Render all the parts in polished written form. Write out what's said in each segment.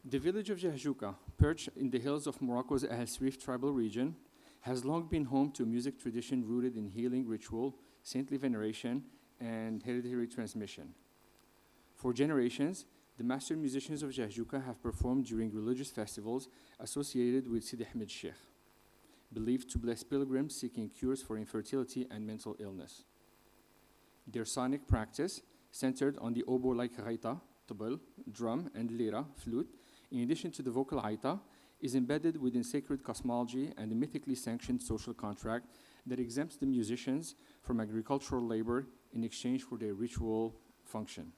The village of Jahjuka, perched in the hills of Morocco's Al Srif tribal region, has long been home to a music tradition rooted in healing ritual, saintly veneration, and hereditary transmission. For generations, the master musicians of Jahjuka have performed during religious festivals associated with Sidi Ahmed Sheikh, believed to bless pilgrims seeking cures for infertility and mental illness. Their sonic practice, centered on the oboe-like ghaita, tabal, drum, and lira, flute, in addition to the vocal aita, is embedded within sacred cosmology and a mythically sanctioned social contract that exempts the musicians from agricultural labor in exchange for their ritual function.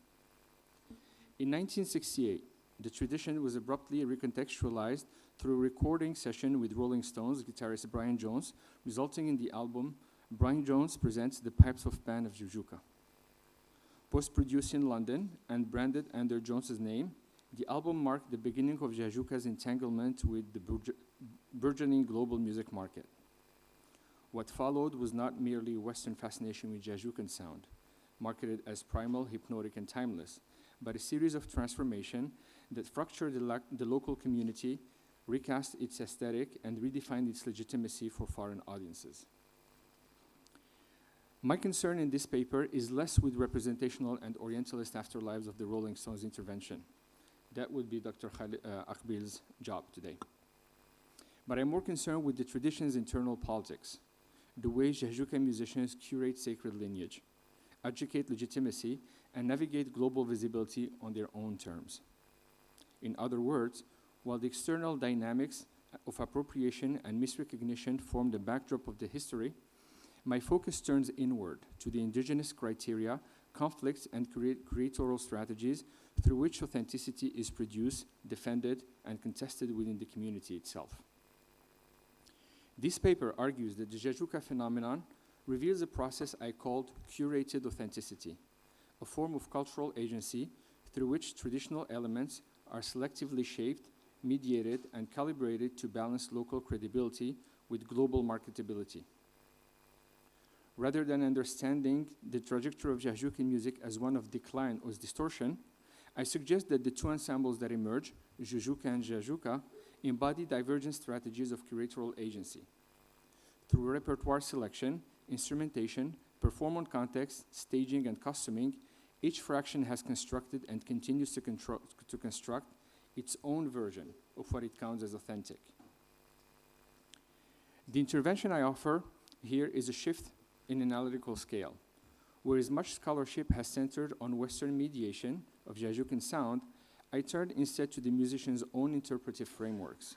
In 1968, the tradition was abruptly recontextualized through a recording session with Rolling Stones guitarist Brian Jones, resulting in the album Brian Jones Presents the Pipes of Pan of Jahjuka. Post-produced in London and branded under Jones's name, the album marked the beginning of Jahjuka's entanglement with the burgeoning global music market. What followed was not merely Western fascination with Jahjukan sound, marketed as primal, hypnotic, and timeless, but a series of transformation that fractured the local community, recast its aesthetic, and redefined its legitimacy for foreign audiences. My concern in this paper is less with representational and Orientalist afterlives of the Rolling Stones intervention. That would be Dr. Akbil's job today. But I'm more concerned with the tradition's internal politics, the way Jahjuka musicians curate sacred lineage, educate legitimacy, and navigate global visibility on their own terms. In other words, while the external dynamics of appropriation and misrecognition form the backdrop of the history, my focus turns inward to the indigenous criteria, conflicts, and creatorial strategies through which authenticity is produced, defended, and contested within the community itself. This paper argues that the Jahjuka phenomenon reveals a process I called curated authenticity, a form of cultural agency through which traditional elements are selectively shaped, mediated, and calibrated to balance local credibility with global marketability. Rather than understanding the trajectory of Jahjukan music as one of decline or distortion, I suggest that the two ensembles that emerge, Jujuka and Jahjuka, embody divergent strategies of curatorial agency. Through repertoire selection, instrumentation, performance context, staging, and costuming, each fraction has constructed and continues to construct its own version of what it counts as authentic. The intervention I offer here is a shift in analytical scale. Whereas much scholarship has centered on Western mediation of Jahjukan sound, I turned instead to the musician's own interpretive frameworks,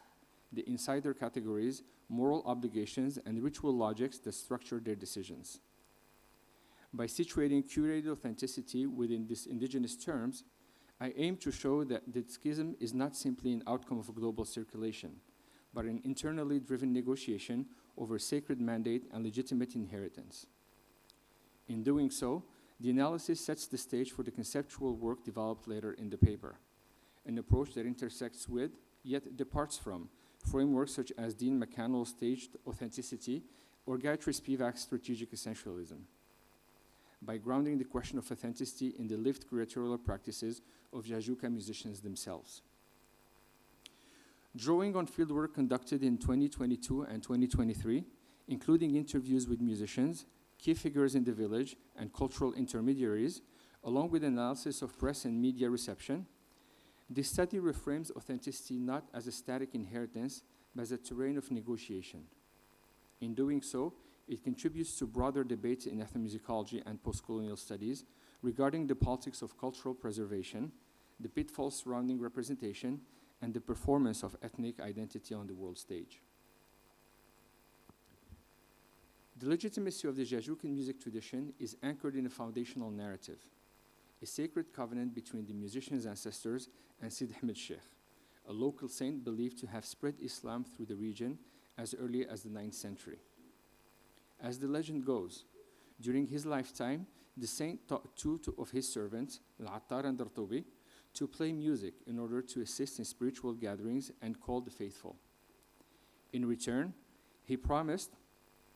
the insider categories, moral obligations, and ritual logics that structure their decisions. By situating curated authenticity within these indigenous terms, I aim to show that the schism is not simply an outcome of a global circulation, but an internally driven negotiation over sacred mandate and legitimate inheritance. In doing so, the analysis sets the stage for the conceptual work developed later in the paper, an approach that intersects with, yet departs from, frameworks such as Dean McCannell's staged authenticity or Gayatri Spivak's strategic essentialism. By grounding the question of authenticity in the lived curatorial practices of Jahjuka musicians themselves. Drawing on fieldwork conducted in 2022 and 2023, including interviews with musicians, key figures in the village, and cultural intermediaries, along with analysis of press and media reception, this study reframes authenticity not as a static inheritance, but as a terrain of negotiation. In doing so, it contributes to broader debates in ethnomusicology and postcolonial studies regarding the politics of cultural preservation, the pitfalls surrounding representation, and the performance of ethnic identity on the world stage. The legitimacy of the Jahjukan music tradition is anchored in a foundational narrative, a sacred covenant between the musician's ancestors and Sidi Ahmed Sheikh, a local saint believed to have spread Islam through the region as early as the 9th century. As the legend goes, during his lifetime, the saint taught two of his servants, Al-Attar and Dartobi, to play music in order to assist in spiritual gatherings and call the faithful. In return, he promised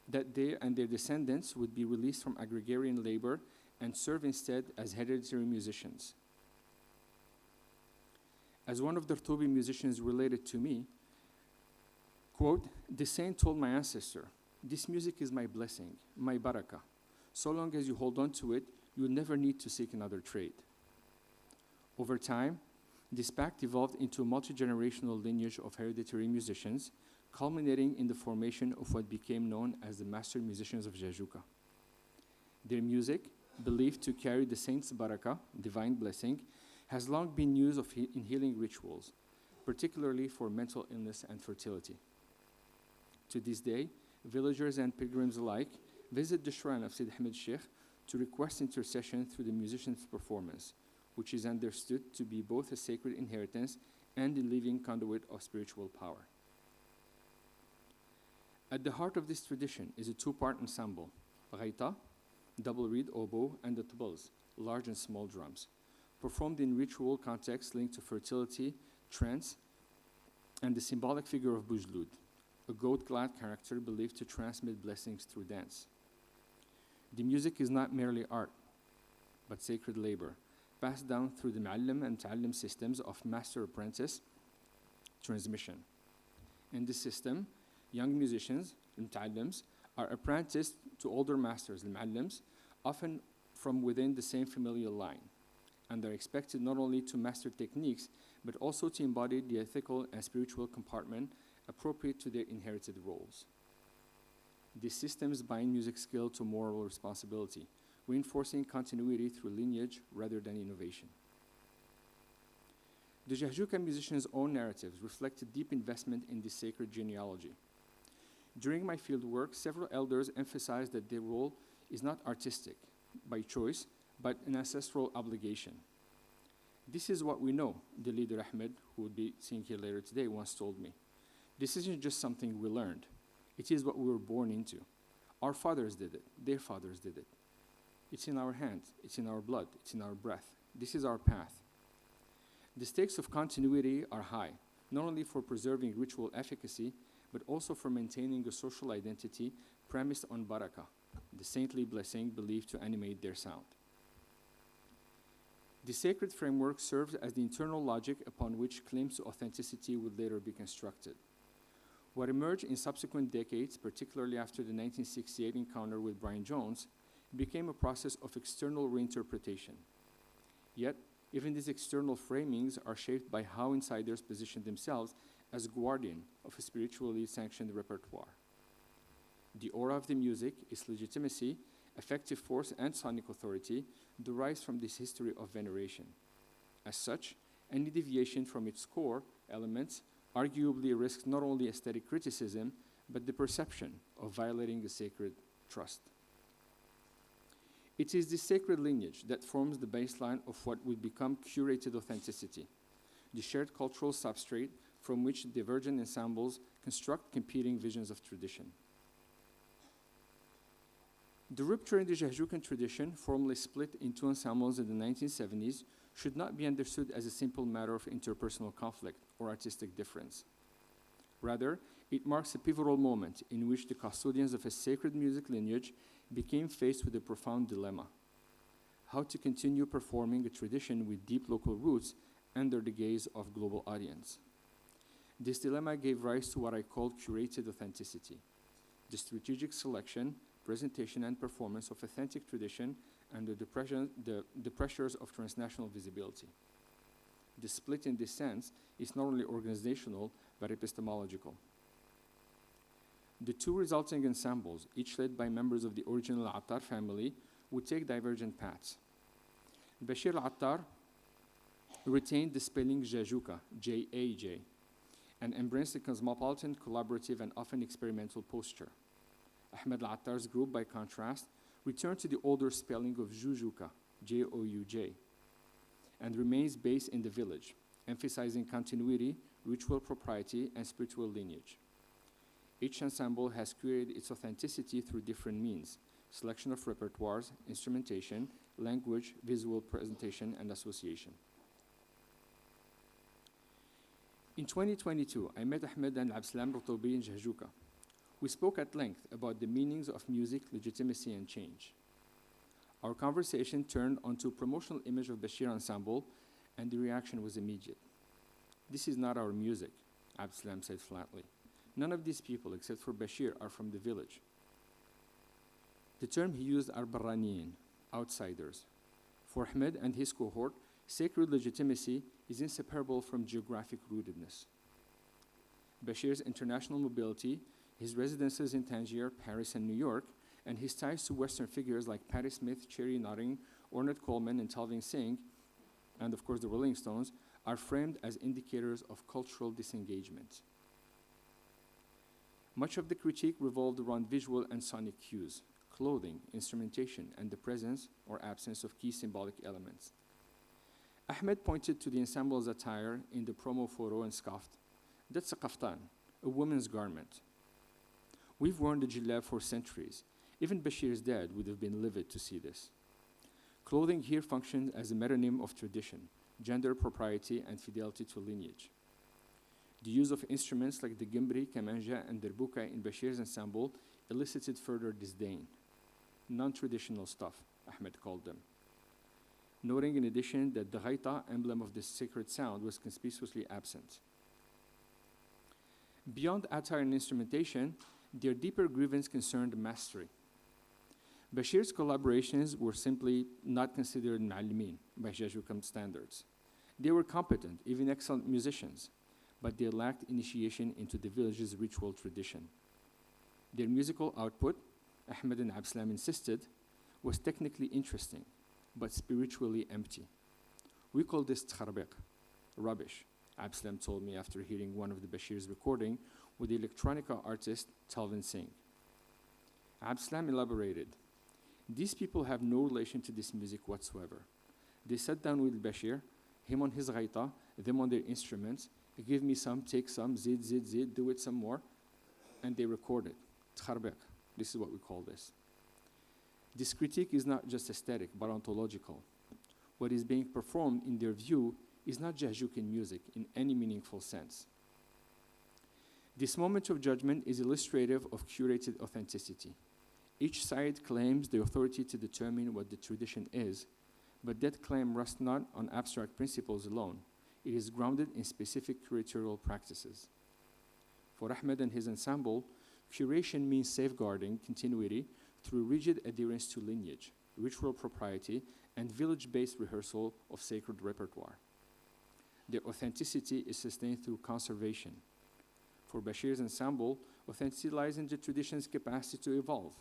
that they and their descendants would be released from agrarian labor and serve instead as hereditary musicians. As one of the Rtobi musicians related to me, quote, "The saint told my ancestor, 'This music is my blessing, my barakah. So long as you hold on to it, you will never need to seek another trade.'" Over time, this pact evolved into a multi-generational lineage of hereditary musicians, culminating in the formation of what became known as the Master Musicians of Jajuka. Their music, believed to carry the saint's barakah, divine blessing, has long been used in healing rituals, particularly for mental illness and fertility. To this day, villagers and pilgrims alike visit the shrine of Sid Ahmed Sheikh to request intercession through the musician's performance, which is understood to be both a sacred inheritance and a living conduit of spiritual power. At the heart of this tradition is a two-part ensemble, ghaita, double reed oboe, and the tabals, large and small drums, performed in ritual contexts linked to fertility, trance, and the symbolic figure of Bujlud, a goat-clad character believed to transmit blessings through dance. The music is not merely art, but sacred labor, passed down through the Mu'allim and Ta'allim systems of master-apprentice transmission. In this system, young musicians, Muta'allims, are apprenticed to older masters, Mu'allims, often from within the same familial line, and are expected not only to master techniques, but also to embody the ethical and spiritual compartment appropriate to their inherited roles. These systems bind music skill to moral responsibility, reinforcing continuity through lineage rather than innovation. The Jahjuka musicians' own narratives reflect a deep investment in this sacred genealogy. During my fieldwork, several elders emphasized that their role is not artistic, by choice, but an ancestral obligation. "This is what we know," the leader Ahmed, who would be seen here later today, once told me. "This isn't just something we learned. It is what we were born into. Our fathers did it. Their fathers did it. It's in our hands. It's in our blood. It's in our breath. This is our path." The stakes of continuity are high, not only for preserving ritual efficacy, but also for maintaining a social identity premised on barakah, the saintly blessing believed to animate their sound. The sacred framework serves as the internal logic upon which claims to authenticity would later be constructed. What emerged in subsequent decades, particularly after the 1968 encounter with Brian Jones, became a process of external reinterpretation. Yet, even these external framings are shaped by how insiders position themselves as guardian of a spiritually sanctioned repertoire. The aura of the music, its legitimacy, effective force, and sonic authority derives from this history of veneration. As such, any deviation from its core elements arguably risks not only aesthetic criticism, but the perception of violating a sacred trust. It is this sacred lineage that forms the baseline of what would become curated authenticity, the shared cultural substrate from which divergent ensembles construct competing visions of tradition. The rupture in the Jahjukan tradition, formally split into ensembles in the 1970s, should not be understood as a simple matter of interpersonal conflict or artistic difference. Rather, it marks a pivotal moment in which the custodians of a sacred music lineage became faced with a profound dilemma: how to continue performing a tradition with deep local roots under the gaze of global audience. This dilemma gave rise to what I call curated authenticity, the strategic selection, presentation, and performance of authentic tradition under the pressures of transnational visibility. The split in this sense is not only organizational, but epistemological. The two resulting ensembles, each led by members of the original Attar family, would take divergent paths. Bashir al-Attar retained the spelling Jajuka, J-A-J, and embraced a cosmopolitan, collaborative, and often experimental posture. Ahmed al-Attar's group, by contrast, returned to the older spelling of Jujuka, J-O-U-J, and remains based in the village, emphasizing continuity, ritual propriety, and spiritual lineage. Each ensemble has curated its authenticity through different means: selection of repertoires, instrumentation, language, visual presentation, and association. In 2022, I met Ahmed and Absalam Rtobi in Jahjuka. We spoke at length about the meanings of music, legitimacy, and change. Our conversation turned onto a promotional image of Bashir Ensemble, and the reaction was immediate. This is not our music, Abdeslam said flatly. None of these people, except for Bashir, are from the village. The term he used are barraniyin, outsiders. For Ahmed and his cohort, sacred legitimacy is inseparable from geographic rootedness. Bashir's international mobility, his residences in Tangier, Paris, and New York, and his ties to Western figures like Patti Smith, Cherry Notting, Ornette Coleman, and Talvin Singh, and of course the Rolling Stones, are framed as indicators of cultural disengagement. Much of the critique revolved around visual and sonic cues, clothing, instrumentation, and the presence or absence of key symbolic elements. Ahmed pointed to the ensemble's attire in the promo photo and scoffed, "That's a kaftan, a woman's garment. We've worn the jilab for centuries. Even Bashir's dad would have been livid to see this." Clothing here functioned as a metonym of tradition, gender propriety, and fidelity to lineage. The use of instruments like the gimbri, kamanja, and derbuka in Bashir's ensemble elicited further disdain. Non-traditional stuff, Ahmed called them, noting in addition that the ghaita, emblem of this sacred sound, was conspicuously absent. Beyond attire and instrumentation, their deeper grievance concerned mastery. Bashir's collaborations were simply not considered ma'alimin by Jajouka standards. They were competent, even excellent musicians, but they lacked initiation into the village's ritual tradition. Their musical output, Ahmed and Abdeslam insisted, was technically interesting, but spiritually empty. "We call this tkharbek, rubbish," Abdeslam told me after hearing one of the Bashir's recording with the electronica artist Talvin Singh. Abdeslam elaborated, "These people have no relation to this music whatsoever. They sat down with Bashir, him on his ghaita, them on their instruments, give me some, take some, zid, zid, zid, do it some more, and they recorded. Tkharbek, this is what we call this." This critique is not just aesthetic, but ontological. What is being performed, in their view, is not Jajoukan music in any meaningful sense. This moment of judgment is illustrative of curated authenticity. Each side claims the authority to determine what the tradition is, but that claim rests not on abstract principles alone. It is grounded in specific curatorial practices. For Ahmed and his ensemble, curation means safeguarding continuity through rigid adherence to lineage, ritual propriety, and village-based rehearsal of sacred repertoire. Their authenticity is sustained through conservation. For Bashir's ensemble, authenticity lies in the tradition's capacity to evolve,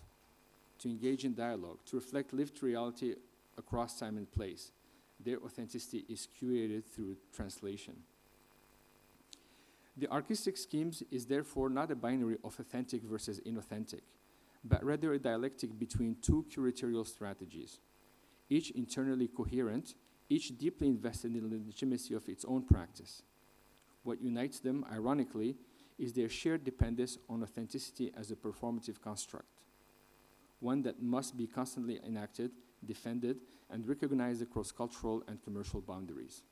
to engage in dialogue, to reflect lived reality across time and place. Their authenticity is curated through translation. The artistic schemes is therefore not a binary of authentic versus inauthentic, but rather a dialectic between two curatorial strategies, each internally coherent, each deeply invested in the legitimacy of its own practice. What unites them, ironically, is their shared dependence on authenticity as a performative construct, one that must be constantly enacted, defended, and recognized across cultural and commercial boundaries.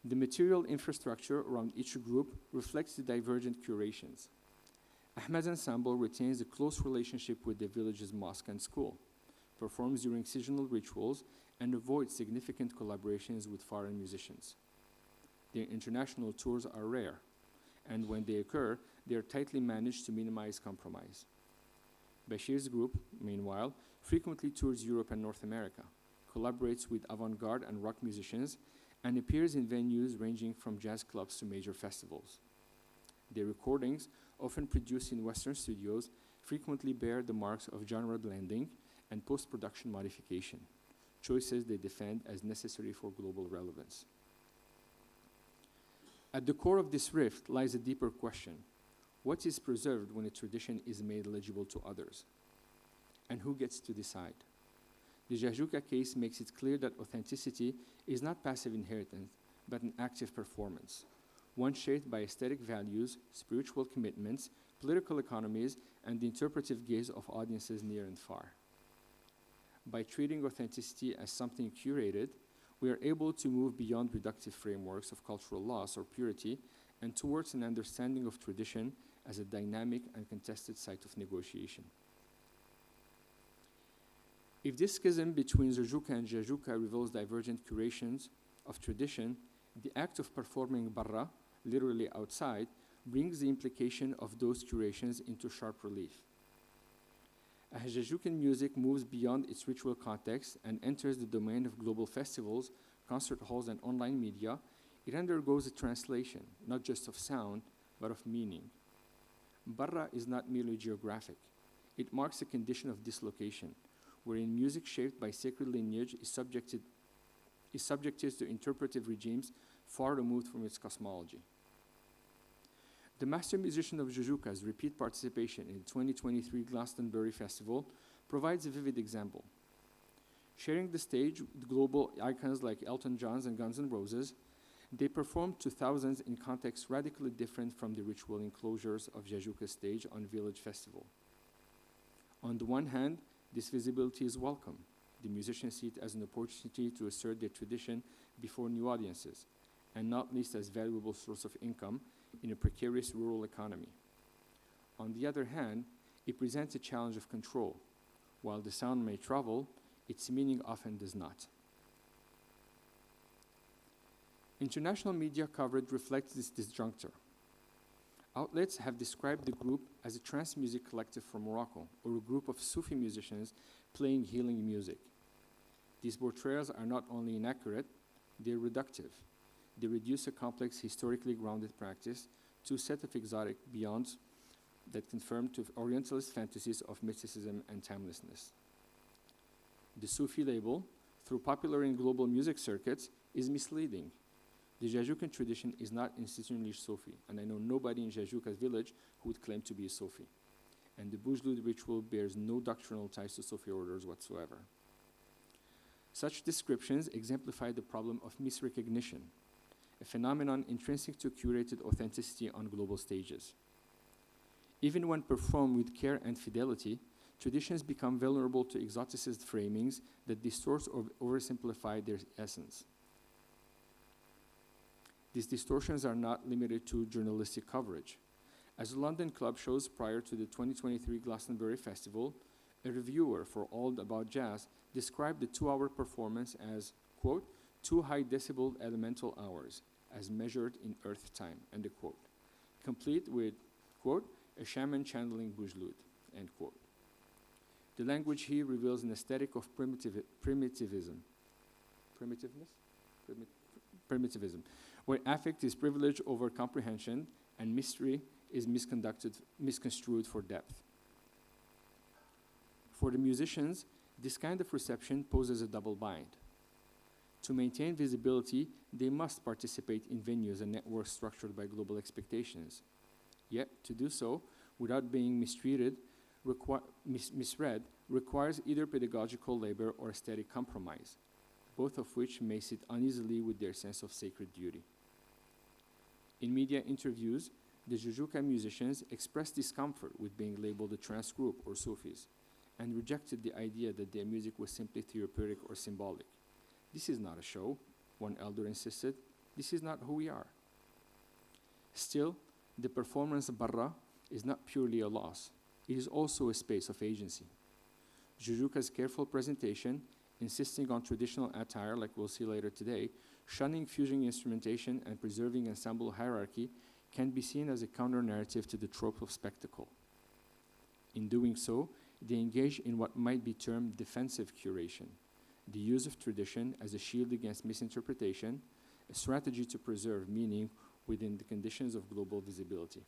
The material infrastructure around each group reflects the divergent curations. Ahmed's ensemble retains a close relationship with the village's mosque and school, performs during seasonal rituals, and avoids significant collaborations with foreign musicians. Their international tours are rare, and when they occur, they are tightly managed to minimize compromise. Bashir's group, meanwhile, frequently tours Europe and North America, collaborates with avant-garde and rock musicians, and appears in venues ranging from jazz clubs to major festivals. Their recordings, often produced in Western studios, frequently bear the marks of genre blending and post-production modification, choices they defend as necessary for global relevance. At the core of this rift lies a deeper question. What is preserved when a tradition is made legible to others? And who gets to decide? The Jajouka case makes it clear that authenticity is not passive inheritance, but an active performance, one shaped by aesthetic values, spiritual commitments, political economies, and the interpretive gaze of audiences near and far. By treating authenticity as something curated, we are able to move beyond reductive frameworks of cultural loss or purity and towards an understanding of tradition as a dynamic and contested site of negotiation. If this schism between Jajouka and Jajouka reveals divergent curations of tradition, The act of performing barra, literally outside, brings the implication of those curations into sharp relief. As Jajukan music moves beyond its ritual context and enters the domain of global festivals, concert halls, and online media, it undergoes a translation, not just of sound, but of meaning. Barra is not merely geographic. It marks a condition of dislocation, wherein music shaped by sacred lineage is subjected to interpretive regimes far removed from its cosmology. The master musician of Jujuka's repeat participation in the 2023 Glastonbury Festival provides a vivid example. Sharing the stage with global icons like Elton John and Guns N' Roses, they performed to thousands in contexts radically different from the ritual enclosures of Jajuka's stage on Village Festival. On the one hand, this visibility is welcome. The musicians see it as an opportunity to assert their tradition before new audiences, and not least as a valuable source of income in a precarious rural economy. On the other hand, it presents a challenge of control. While the sound may travel, its meaning often does not. International media coverage reflects this disjuncture. Outlets have described the group as a trance music collective from Morocco, or a group of Sufi musicians playing healing music. These portrayals are not only inaccurate, they're reductive. They reduce a complex, historically grounded practice to a set of exotic beyonds that conform to Orientalist fantasies of mysticism and timelessness. The Sufi label, through popular and global music circuits, is misleading. The Jajukan tradition is not institutionally Sufi, and I know nobody in Jajuka's village who would claim to be a Sufi. And the Bujlud ritual bears no doctrinal ties to Sufi orders whatsoever. Such descriptions exemplify the problem of misrecognition, a phenomenon intrinsic to curated authenticity on global stages. Even when performed with care and fidelity, traditions become vulnerable to exoticist framings that distort or oversimplify their essence. These distortions are not limited to journalistic coverage. As London Club shows prior to the 2023 Glastonbury Festival, a reviewer for All About Jazz described the 2-hour performance as, quote, 2 high decibel elemental hours, as measured in Earth time, end quote, complete with, quote, a shaman channeling Bujlud, end quote. The language here reveals an aesthetic of primitivism, where affect is privilege over comprehension and mystery is misconstrued for depth. For the musicians, this kind of reception poses a double bind. To maintain visibility, they must participate in venues and networks structured by global expectations. Yet, to do so, without being misread, requires either pedagogical labor or aesthetic compromise, both of which may sit uneasily with their sense of sacred duty. In media interviews, the Jujuka musicians expressed discomfort with being labeled a trance group or Sufis, and rejected the idea that their music was simply therapeutic or symbolic. This is not a show, one elder insisted. This is not who we are. Still, the performance barra is not purely a loss. It is also a space of agency. Jujuka's careful presentation, insisting on traditional attire like we'll see later today, shunning fusion instrumentation and preserving ensemble hierarchy can be seen as a counter-narrative to the trope of spectacle. In doing so, they engage in what might be termed defensive curation, the use of tradition as a shield against misinterpretation, a strategy to preserve meaning within the conditions of global visibility.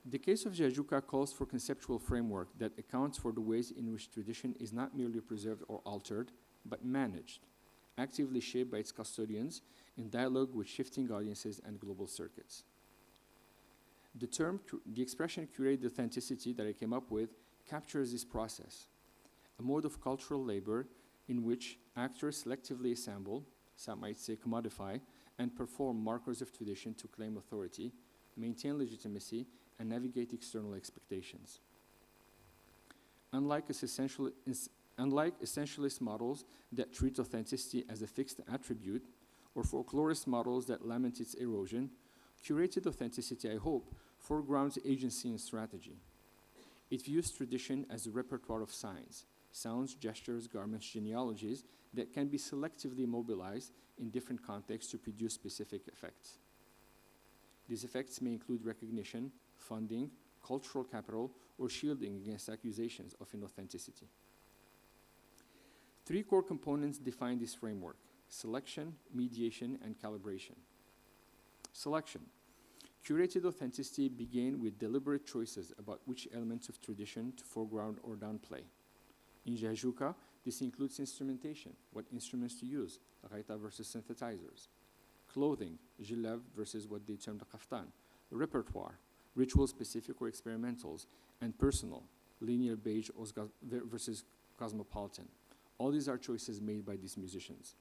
The case of Jajuka calls for conceptual framework that accounts for the ways in which tradition is not merely preserved or altered, but managed, actively shaped by its custodians in dialogue with shifting audiences and global circuits. The expression curated authenticity that I came up with captures this process, a mode of cultural labor in which actors selectively assemble, some might say commodify, and perform markers of tradition to claim authority, maintain legitimacy, and navigate external expectations. Unlike essentialist models that treat authenticity as a fixed attribute, or folklorist models that lament its erosion, curated authenticity, I hope, foregrounds agency and strategy. It views tradition as a repertoire of signs, sounds, gestures, garments, genealogies that can be selectively mobilized in different contexts to produce specific effects. These effects may include recognition, funding, cultural capital, or shielding against accusations of inauthenticity. Three core components define this framework: selection, mediation, and calibration. Selection. Curated authenticity began with deliberate choices about which elements of tradition to foreground or downplay. In Jajuka, this includes instrumentation, what instruments to use, gaita versus synthesizers; clothing, jilab versus what they termed kaftan; repertoire, ritual-specific or experimentals; and personal, linear beige versus cosmopolitan. All these are choices made by these musicians.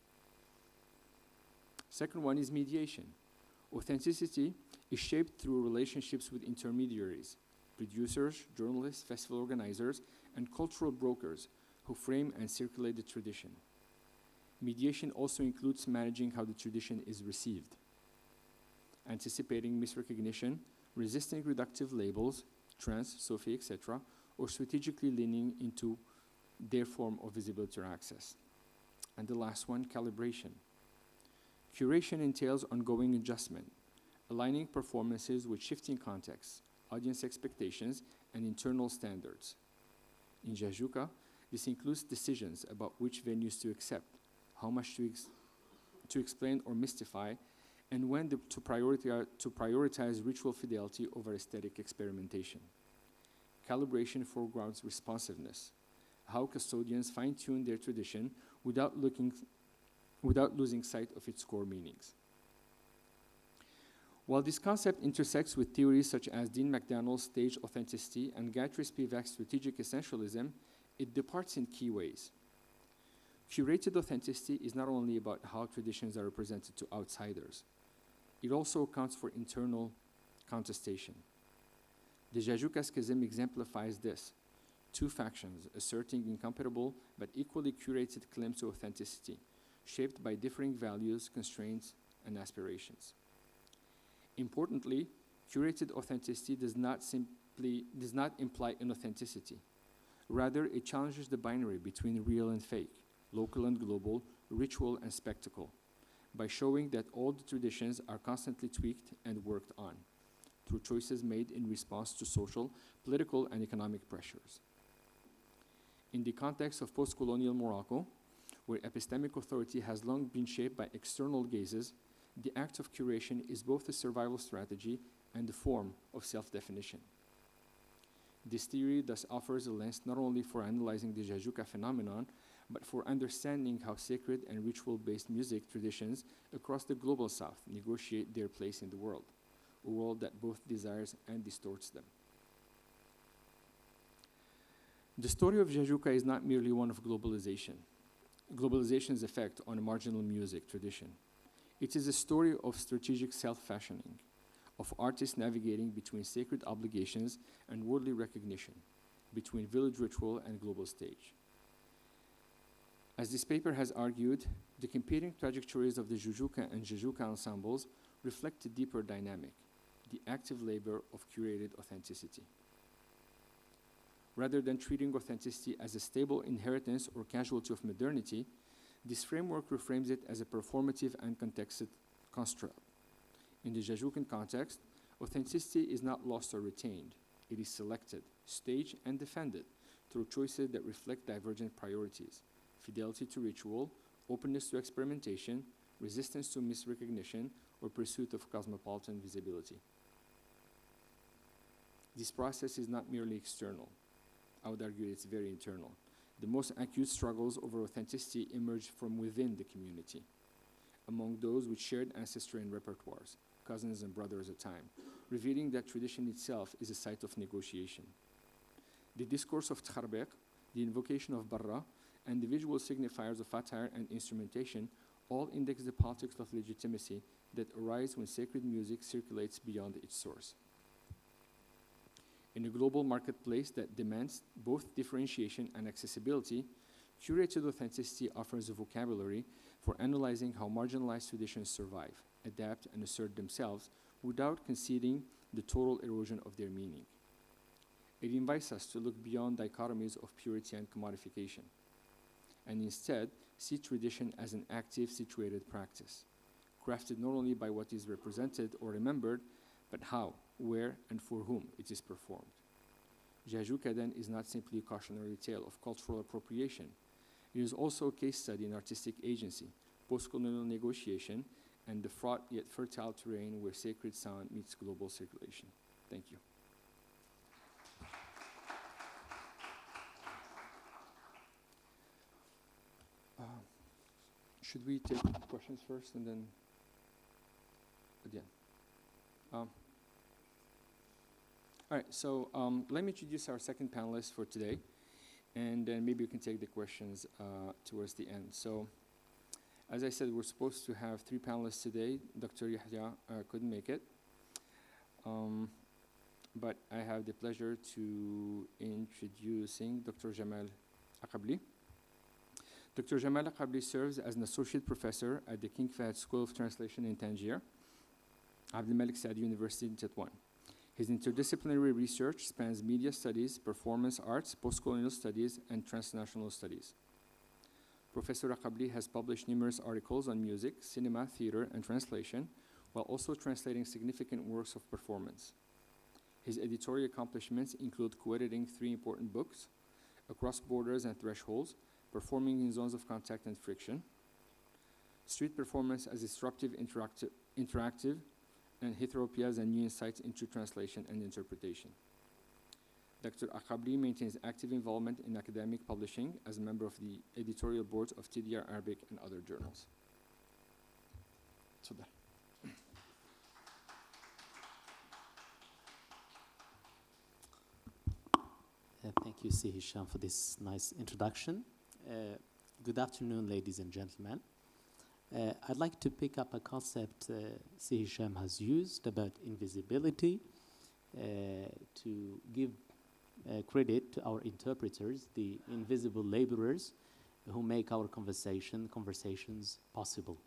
Second one is mediation. Authenticity is shaped through relationships with intermediaries, producers, journalists, festival organizers, and cultural brokers who frame and circulate the tradition. Mediation also includes managing how the tradition is received, anticipating misrecognition, resisting reductive labels, trans, Sufi, etc., or strategically leaning into their form of visibility or access. And the last one, calibration. Curation entails ongoing adjustment, aligning performances with shifting contexts, audience expectations, and internal standards. In Jajuka, this includes decisions about which venues to accept, how much to explain or mystify, and when to prioritize ritual fidelity over aesthetic experimentation. Calibration foregrounds responsiveness, how custodians fine-tune their tradition without losing sight of its core meanings. While this concept intersects with theories such as Dean McDaniel's stage authenticity and Gayatri Spivak's strategic essentialism, it departs in key ways. Curated authenticity is not only about how traditions are represented to outsiders, it also accounts for internal contestation. The Jajuka schism exemplifies this: two factions asserting incomparable but equally curated claims to authenticity, shaped by differing values, constraints, and aspirations. Importantly, curated authenticity does not imply inauthenticity. Rather, it challenges the binary between real and fake, local and global, ritual and spectacle, by showing that all the traditions are constantly tweaked and worked on through choices made in response to social, political, and economic pressures. In the context of post-colonial Morocco, where epistemic authority has long been shaped by external gazes, the act of curation is both a survival strategy and a form of self-definition. This theory thus offers a lens not only for analyzing the Jajuka phenomenon, but for understanding how sacred and ritual-based music traditions across the global south negotiate their place in the world, a world that both desires and distorts them. The story of Jajuka is not merely one of globalization's effect on a marginal music tradition. It is a story of strategic self-fashioning, of artists navigating between sacred obligations and worldly recognition, between village ritual and global stage. As this paper has argued, the competing trajectories of the Jujuka and Jajuka ensembles reflect a deeper dynamic, the active labor of curated authenticity. Rather than treating authenticity as a stable inheritance or casualty of modernity, this framework reframes it as a performative and contexted construct. In the Jajukan context, authenticity is not lost or retained. It is selected, staged, and defended through choices that reflect divergent priorities: fidelity to ritual, openness to experimentation, resistance to misrecognition, or pursuit of cosmopolitan visibility. This process is not merely external. I would argue it's very internal. The most acute struggles over authenticity emerge from within the community, among those with shared ancestry and repertoires, cousins and brothers at time, revealing that tradition itself is a site of negotiation. The discourse of Tkharbek, the invocation of Barra, and the visual signifiers of attire and instrumentation all index the politics of legitimacy that arise when sacred music circulates beyond its source. In a global marketplace that demands both differentiation and accessibility, curated authenticity offers a vocabulary for analyzing how marginalized traditions survive, adapt, and assert themselves without conceding the total erosion of their meaning. It invites us to look beyond dichotomies of purity and commodification, and instead see tradition as an active, situated practice, crafted not only by what is represented or remembered, but how, where, and for whom it is performed. Jaju Kaden is not simply a cautionary tale of cultural appropriation. It is also a case study in artistic agency, post-colonial negotiation, and the fraught yet fertile terrain where sacred sound meets global circulation. Thank you. Should we take questions first and then at the end? All right, so let me introduce our second panelist for today, and then maybe we can take the questions towards the end. So, as I said, we're supposed to have 3 panelists today. Dr. Yahya couldn't make it, but I have the pleasure to introducing Dr. Jamal Aqabli. Dr. Jamal Aqabli serves as an associate professor at the King Fahd School of Translation in Tangier, Abdel Malik Saad University in Tetouan. His interdisciplinary research spans media studies, performance arts, post-colonial studies, and transnational studies. Professor Aqabli has published numerous articles on music, cinema, theater, and translation, while also translating significant works of performance. His editorial accomplishments include co-editing 3 important books, Across Borders and Thresholds, Performing in Zones of Contact and Friction, Street Performance as Disruptive Interactive, and Heteropias and New Insights into Translation and Interpretation. Dr. Aqabli maintains active involvement in academic publishing as a member of the editorial boards of TDR Arabic and other journals. So Thank you, Si Hisham, for this nice introduction. Good afternoon, ladies and gentlemen. I'd like to pick up a concept Si Hisham has used about invisibility to give credit to our interpreters, the invisible laborers who make our conversations possible.